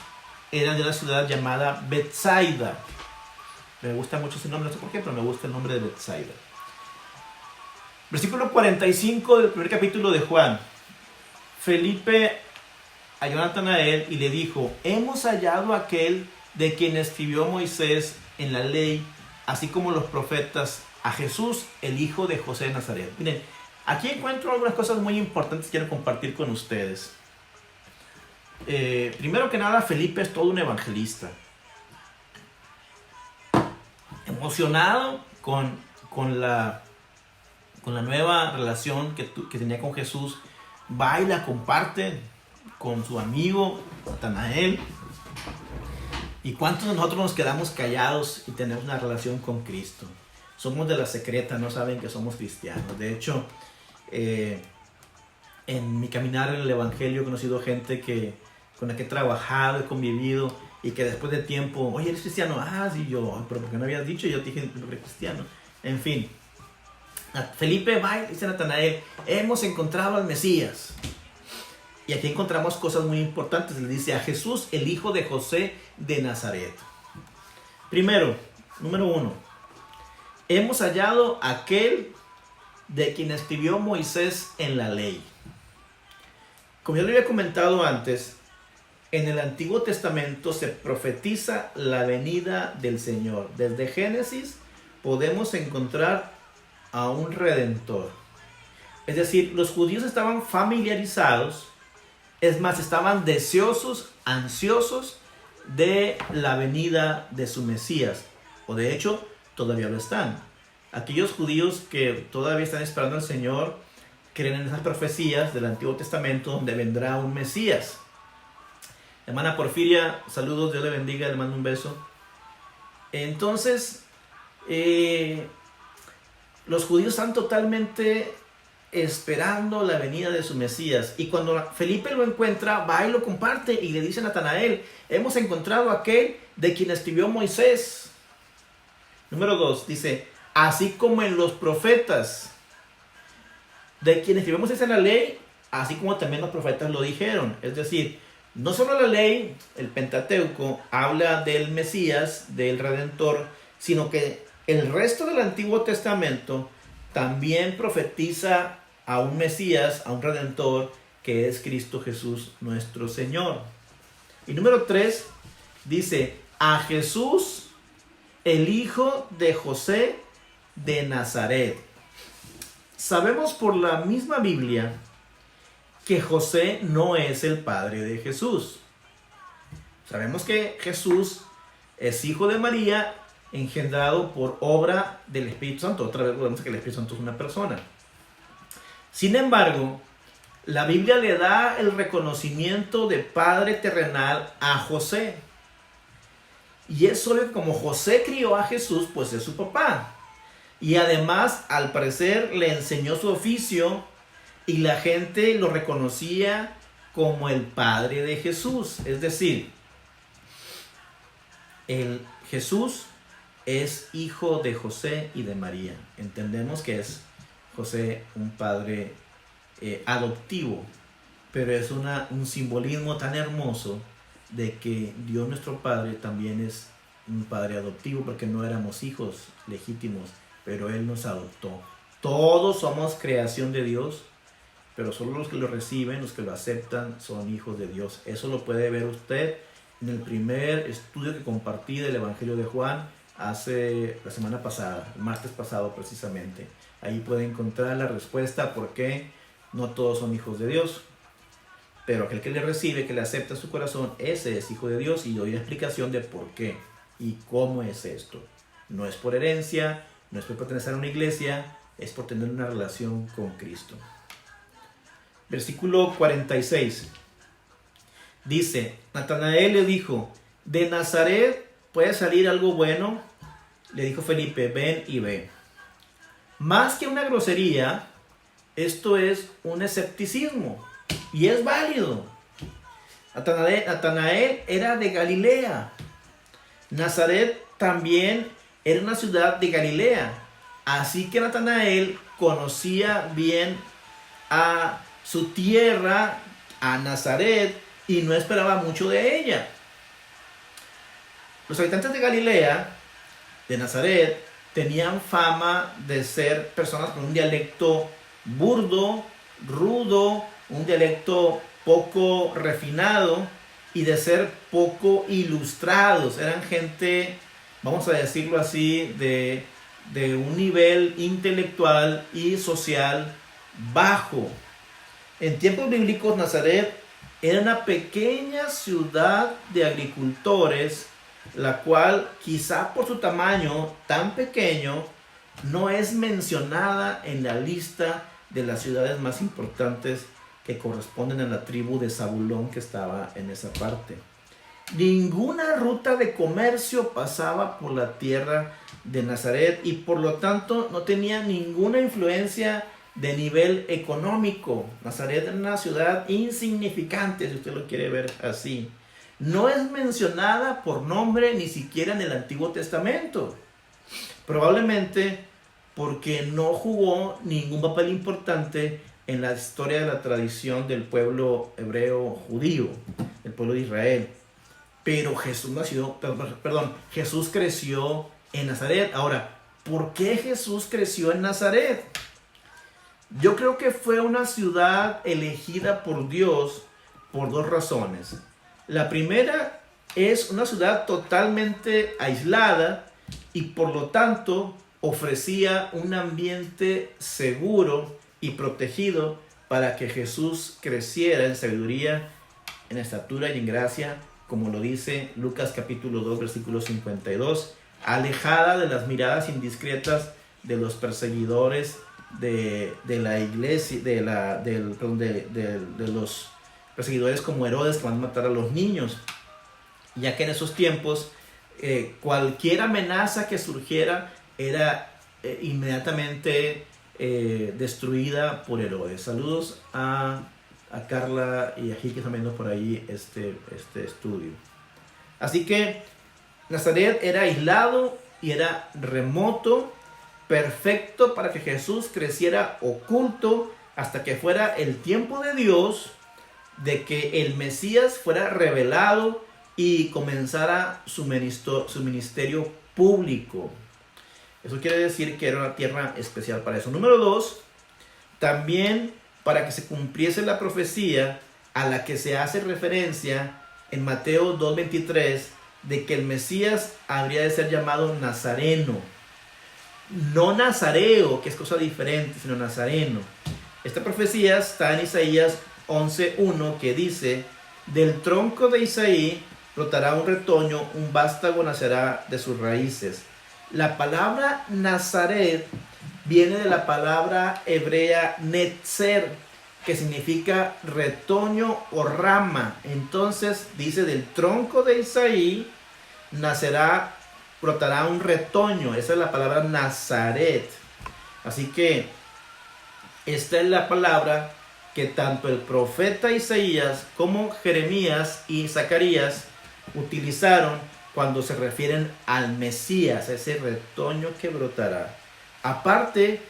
eran de una ciudad llamada Betsaida. Me gusta mucho ese nombre, no sé por qué, pero me gusta el nombre de Betsaida. Versículo 45 del primer capítulo de Juan. Felipe halló a Natanael y le dijo, hemos hallado a aquel de quien escribió Moisés en la ley, así como los profetas, a Jesús, el hijo de José de Nazaret. Miren, aquí encuentro algunas cosas muy importantes que quiero compartir con ustedes. Primero que nada, Felipe es todo un evangelista. Emocionado con la nueva relación que tenía con Jesús, va y la comparte con su amigo Natanael. ¿Y cuántos de nosotros nos quedamos callados y tenemos una relación con Cristo? Somos de la secreta, no saben que somos cristianos. De hecho, en mi caminar en el Evangelio he conocido gente con la que he trabajado, he convivido, y que después de tiempo, oye, ¿eres cristiano? Ah, sí, yo, pero ¿por qué no habías dicho? Yo te dije, no eres cristiano. En fin, Felipe va y dice a Natanael, hemos encontrado al Mesías. Y aquí encontramos cosas muy importantes. Le dice a Jesús, el hijo de José de Nazaret. Primero, número 1. Hemos hallado a aquel de quien escribió Moisés en la ley. Como ya lo había comentado antes, en el Antiguo Testamento se profetiza la venida del Señor. Desde Génesis podemos encontrar a un Redentor. Es decir, los judíos estaban familiarizados, es más, estaban deseosos, ansiosos de la venida de su Mesías. O de hecho, todavía lo están. Aquellos judíos que todavía están esperando al Señor creen en esas profecías del Antiguo Testamento donde vendrá un Mesías. Hermana Porfiria, saludos, Dios le bendiga, le mando un beso. Entonces, los judíos están totalmente esperando la venida de su Mesías. Y cuando Felipe lo encuentra, va y lo comparte y le dice a Natanael, hemos encontrado a aquel de quien escribió Moisés. Número 2, dice, así como en los profetas, de quien escribió Moisés en la ley, así como también los profetas lo dijeron. Es decir, no solo la ley, el Pentateuco, habla del Mesías, del Redentor, sino que el resto del Antiguo Testamento también profetiza a un Mesías, a un Redentor, que es Cristo Jesús nuestro Señor. Y número 3, dice, a Jesús, el hijo de José de Nazaret. Sabemos por la misma Biblia que José no es el padre de Jesús. Sabemos que Jesús es hijo de María, engendrado por obra del Espíritu Santo. Otra vez vemos que el Espíritu Santo es una persona. Sin embargo, la Biblia le da el reconocimiento de padre terrenal a José. Y es obvio que como José crió a Jesús, pues es su papá. Y además, al parecer, le enseñó su oficio y la gente lo reconocía como el padre de Jesús. Es decir, Jesús es hijo de José y de María. Entendemos que es José un padre adoptivo, pero es un simbolismo tan hermoso de que Dios nuestro Padre también es un padre adoptivo, porque no éramos hijos legítimos, pero Él nos adoptó. Todos somos creación de Dios, pero solo los que lo reciben, los que lo aceptan, son hijos de Dios. Eso lo puede ver usted en el primer estudio que compartí del Evangelio de Juan hace la semana pasada, el martes pasado precisamente. Ahí puede encontrar la respuesta a por qué no todos son hijos de Dios. Pero aquel que le recibe, que le acepta en su corazón, ese es hijo de Dios, y doy una explicación de por qué y cómo es esto. No es por herencia, no es por pertenecer a una iglesia, es por tener una relación con Cristo. Versículo 46. Dice, Natanael le dijo, De Nazaret puede salir algo bueno, le dijo Felipe, ven y ve. Más que una grosería, esto es un escepticismo y es válido. Natanael era de Galilea. Nazaret también era una ciudad de Galilea. Así que Natanael conocía bien a su tierra, a Nazaret, y no esperaba mucho de ella. Los habitantes de Galilea, de Nazaret, tenían fama de ser personas con un dialecto burdo, rudo, un dialecto poco refinado y de ser poco ilustrados. Eran gente, vamos a decirlo así, de un nivel intelectual y social bajo. En tiempos bíblicos, Nazaret era una pequeña ciudad de agricultores, la cual quizá por su tamaño tan pequeño no es mencionada en la lista de las ciudades más importantes que corresponden a la tribu de Zabulón que estaba en esa parte. Ninguna ruta de comercio pasaba por la tierra de Nazaret y por lo tanto no tenía ninguna influencia de nivel económico. Nazaret era una ciudad insignificante, si usted lo quiere ver así. No es mencionada por nombre ni siquiera en el Antiguo Testamento. Probablemente porque no jugó ningún papel importante en la historia de la tradición del pueblo hebreo judío, el pueblo de Israel. Pero Jesús creció en Nazaret. Ahora, ¿por qué Jesús creció en Nazaret? Yo creo que fue una ciudad elegida por Dios por dos razones. La primera es una ciudad totalmente aislada y por lo tanto ofrecía un ambiente seguro y protegido para que Jesús creciera en sabiduría, en estatura y en gracia, como lo dice Lucas capítulo 2, versículo 52, alejada de las miradas indiscretas de los perseguidores de la iglesia, de los perseguidores como Herodes que van a matar a los niños, ya que en esos tiempos cualquier amenaza que surgiera era inmediatamente destruida por Herodes. Saludos a Carla y a Gil que están viendo por ahí este estudio. Así que Nazaret era aislado y era remoto, perfecto para que Jesús creciera oculto hasta que fuera el tiempo de Dios de que el Mesías fuera revelado y comenzara su ministerio público. Eso quiere decir que era una tierra especial para eso. Número 2, también para que se cumpliese la profecía a la que se hace referencia en Mateo 2:23 de que el Mesías habría de ser llamado Nazareno. No Nazareo, que es cosa diferente, sino Nazareno. Esta profecía está en Isaías 11:1 que dice: del tronco de Isaí brotará un retoño, un vástago nacerá de sus raíces. La palabra Nazaret viene de la palabra hebrea netzer, que significa retoño o rama. Entonces dice: del tronco de Isaí brotará un retoño. Esa es la palabra Nazaret. Así que esta es la palabra que tanto el profeta Isaías como Jeremías y Zacarías utilizaron cuando se refieren al Mesías, ese retoño que brotará. Aparte,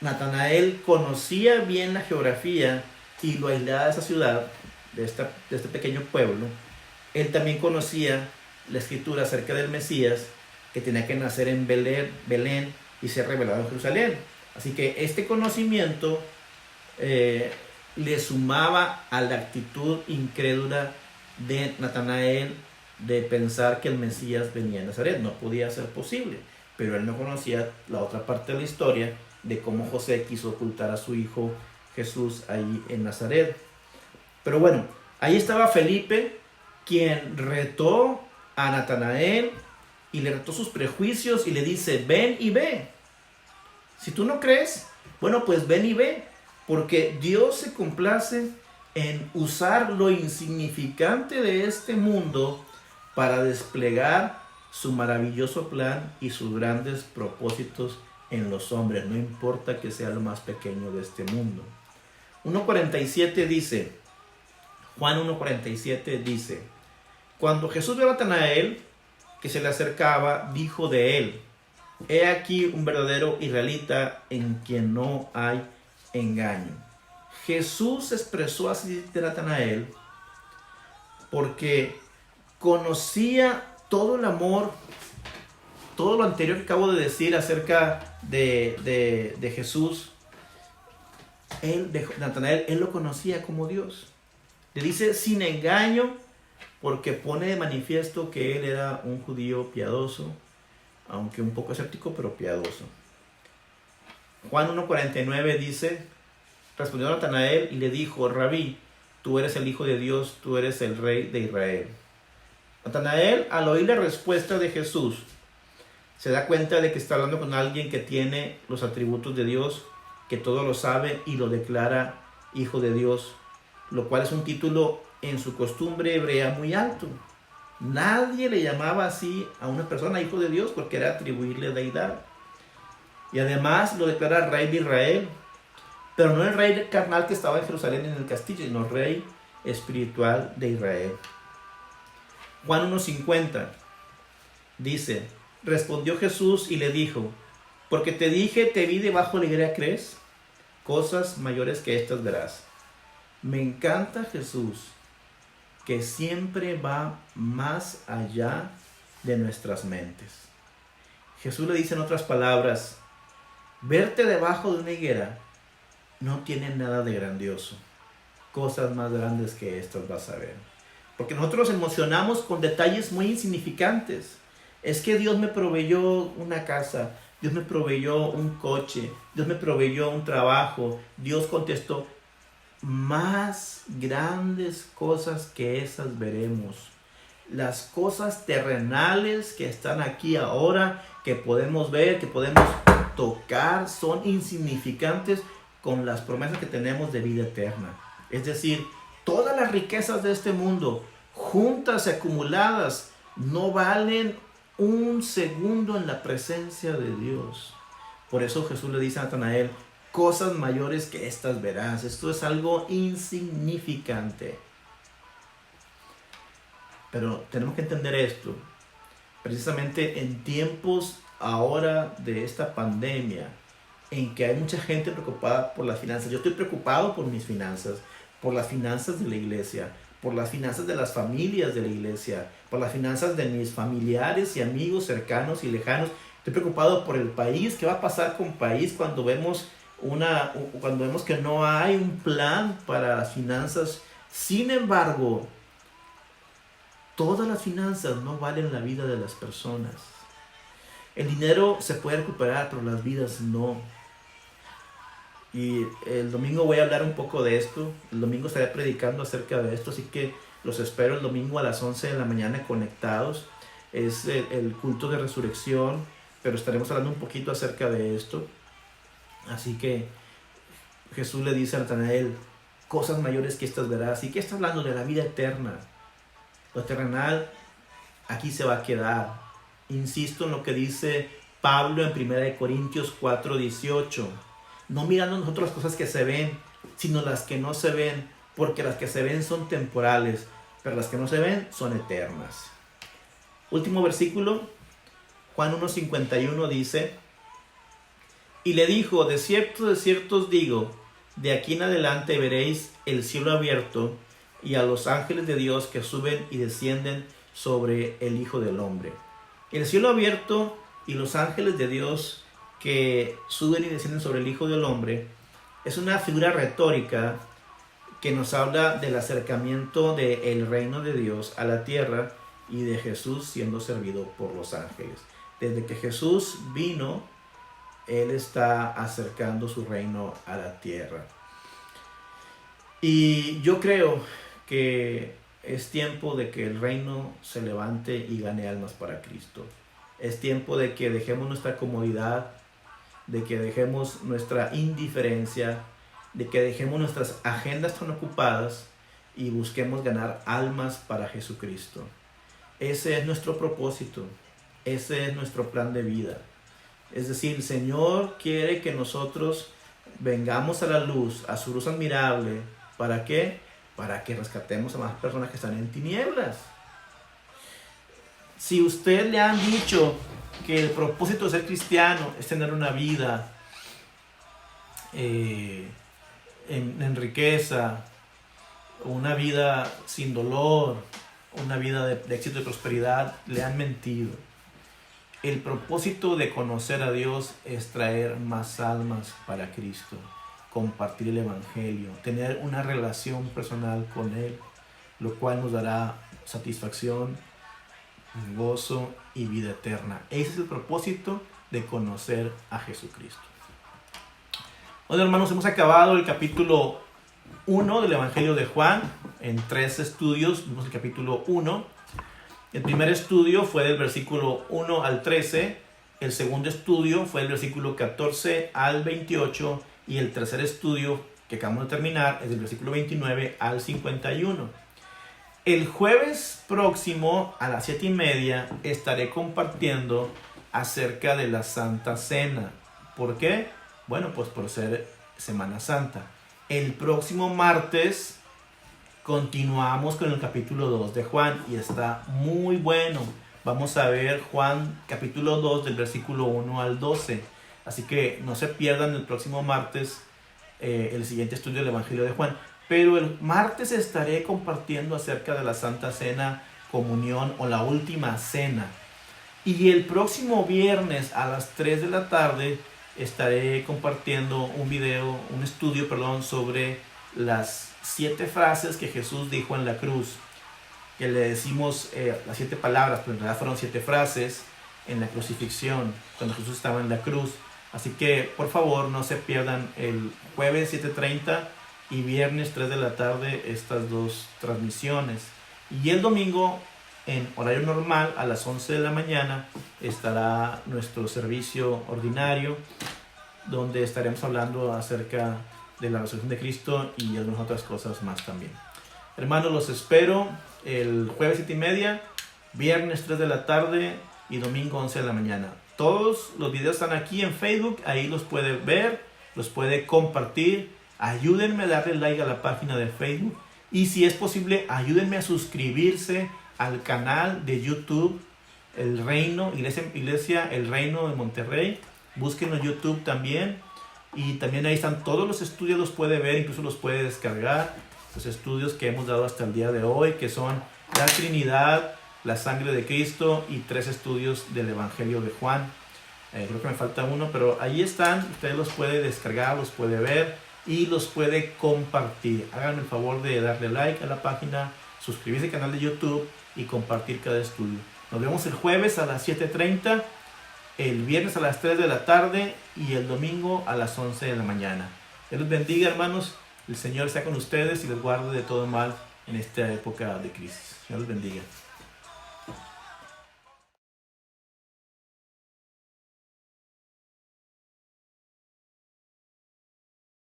Natanael conocía bien la geografía y lo aislada de esa ciudad, de este pequeño pueblo. Él también conocía la escritura acerca del Mesías, que tenía que nacer en Belén y ser revelado en Jerusalén. Así que este conocimiento le sumaba a la actitud incrédula de Natanael de pensar que el Mesías venía de Nazaret. No podía ser posible, pero él no conocía la otra parte de la historia de cómo José quiso ocultar a su hijo Jesús ahí en Nazaret. Pero bueno, ahí estaba Felipe, quien retó a Natanael y le retó sus prejuicios y le dice: ven y ve. Si tú no crees, bueno, pues ven y ve, porque Dios se complace en usar lo insignificante de este mundo para desplegar su maravilloso plan y sus grandes propósitos en los hombres, no importa que sea lo más pequeño de este mundo. 1.47 dice, Juan 1.47 dice, cuando Jesús vio a Natanael que se le acercaba, dijo de él, he aquí un verdadero israelita en quien no hay engaño. Jesús expresó así de Natanael porque conocía todo el amor, todo lo anterior que acabo de decir acerca de Jesús. Natanael, él lo conocía como Dios. Le dice sin engaño porque pone de manifiesto que él era un judío piadoso, aunque un poco escéptico, pero piadoso. Juan 1.49 dice, respondió Natanael y le dijo, Rabí, tú eres el Hijo de Dios, tú eres el Rey de Israel. Natanael, al oír la respuesta de Jesús, se da cuenta de que está hablando con alguien que tiene los atributos de Dios, que todo lo sabe y lo declara Hijo de Dios, lo cual es un título en su costumbre hebrea muy alto. Nadie le llamaba así a una persona Hijo de Dios porque era atribuirle deidad. Y además lo declara Rey de Israel, pero no el rey carnal que estaba en Jerusalén en el castillo, sino Rey espiritual de Israel. Juan 1.50 dice, respondió Jesús y le dijo, porque te dije, te vi debajo de la higuera, ¿crees? Cosas mayores que estas verás. Me encanta Jesús, que siempre va más allá de nuestras mentes. Jesús le dice en otras palabras, verte debajo de una higuera no tiene nada de grandioso. Cosas más grandes que estas vas a ver. Porque nosotros nos emocionamos con detalles muy insignificantes. Es que Dios me proveyó una casa, Dios me proveyó un coche, Dios me proveyó un trabajo, Dios contestó. Más grandes cosas que esas veremos. Las cosas terrenales que están aquí ahora, que podemos ver, que podemos tocar, son insignificantes con las promesas que tenemos de vida eterna. Es decir, todas las riquezas de este mundo, juntas y acumuladas, no valen un segundo en la presencia de Dios. Por eso Jesús le dice a Natanael, cosas mayores que estas verás. Esto es algo insignificante. Pero tenemos que entender esto. Precisamente en tiempos ahora de esta pandemia, en que hay mucha gente preocupada por las finanzas. Yo estoy preocupado por mis finanzas, por las finanzas de la iglesia, por las finanzas de las familias de la iglesia, por las finanzas de mis familiares y amigos cercanos y lejanos. Estoy preocupado por el país. ¿Qué va a pasar con el país cuando vemos que no hay un plan para las finanzas? Sin embargo, todas las finanzas no valen la vida de las personas. El dinero se puede recuperar, pero las vidas no. Y el domingo voy a hablar un poco de esto. El domingo estaré predicando acerca de esto, así que los espero el domingo a las 11 de la mañana conectados. Es el culto de resurrección, pero estaremos hablando un poquito acerca de esto. Así que Jesús le dice a Natanael, cosas mayores que estas verás. ¿Y qué está hablando? De la vida eterna. Lo terrenal aquí se va a quedar. Insisto en lo que dice Pablo en 1 Corintios 4:18. No mirando nosotros las cosas que se ven, sino las que no se ven, porque las que se ven son temporales, pero las que no se ven son eternas. Último versículo, Juan 1:51 dice, y le dijo, de cierto os digo, de aquí en adelante veréis el cielo abierto y a los ángeles de Dios que suben y descienden sobre el Hijo del Hombre. El cielo abierto y los ángeles de Dios que suben y descienden sobre el Hijo del Hombre es una figura retórica que nos habla del acercamiento del reino de Dios a la tierra y de Jesús siendo servido por los ángeles. Desde que Jesús vino, Él está acercando su reino a la tierra. Y yo creo que es tiempo de que el reino se levante y gane almas para Cristo. Es tiempo de que dejemos nuestra comodidad, de que dejemos nuestra indiferencia, de que dejemos nuestras agendas tan ocupadas y busquemos ganar almas para Jesucristo. Ese es nuestro propósito, ese es nuestro plan de vida. Es decir, el Señor quiere que nosotros vengamos a la luz, a su luz admirable. ¿Para qué? Para que rescatemos a más personas que están en tinieblas. Si usted le han dicho que el propósito de ser cristiano es tener una vida en riqueza, una vida sin dolor, una vida de éxito y prosperidad, le han mentido. El propósito de conocer a Dios es traer más almas para Cristo, compartir el Evangelio, tener una relación personal con Él, lo cual nos dará satisfacción, gozo y vida eterna. Ese es el propósito de conocer a Jesucristo. Bueno, hermanos, hemos acabado el capítulo 1 del Evangelio de Juan. En 3 estudios vimos el capítulo 1. El primer estudio fue del versículo 1 al 13. El segundo estudio fue del versículo 14 al 28. Y el tercer estudio que acabamos de terminar es del versículo 29 al 51. El jueves próximo a las 7:30 estaré compartiendo acerca de la Santa Cena. ¿Por qué? Bueno, pues por ser Semana Santa. El próximo martes continuamos con el capítulo 2 de Juan y está muy bueno. Vamos a ver Juan capítulo 2 del versículo 1 al 12. Así que no se pierdan el próximo martes el siguiente estudio del Evangelio de Juan. Pero el martes estaré compartiendo acerca de la Santa Cena, Comunión o la Última Cena. Y el próximo viernes a las 3 de la tarde estaré compartiendo un estudio sobre las 7 frases que Jesús dijo en la cruz. Que le decimos las 7 palabras, pero en realidad fueron 7 frases en la crucifixión, cuando Jesús estaba en la cruz. Así que, por favor, no se pierdan el jueves 7:30 y viernes 3 de la tarde estas 2 transmisiones. Y el domingo, en horario normal, a las 11 de la mañana, estará nuestro servicio ordinario, donde estaremos hablando acerca de la resurrección de Cristo y algunas otras cosas más también. Hermanos, los espero el jueves 7:30, viernes 3 de la tarde y domingo 11 de la mañana. Todos los videos están aquí en Facebook, ahí los puede ver, los puede compartir. Ayúdenme a darle like a la página de Facebook y si es posible, ayúdenme a suscribirse al canal de YouTube El Reino, Iglesia El Reino de Monterrey. Búsquenlo en YouTube también y también ahí están todos los estudios, los puede ver, incluso los puede descargar. Los estudios que hemos dado hasta el día de hoy, que son la Trinidad, la sangre de Cristo y 3 estudios del Evangelio de Juan. Creo que me falta uno, pero ahí están. Usted los puede descargar, los puede ver y los puede compartir. Háganme el favor de darle like a la página, suscribirse al canal de YouTube y compartir cada estudio. Nos vemos el jueves a las 7:30, el viernes a las 3 de la tarde y el domingo a las 11 de la mañana. Dios los bendiga, hermanos. El Señor sea con ustedes y les guarde de todo mal en esta época de crisis. Dios los bendiga.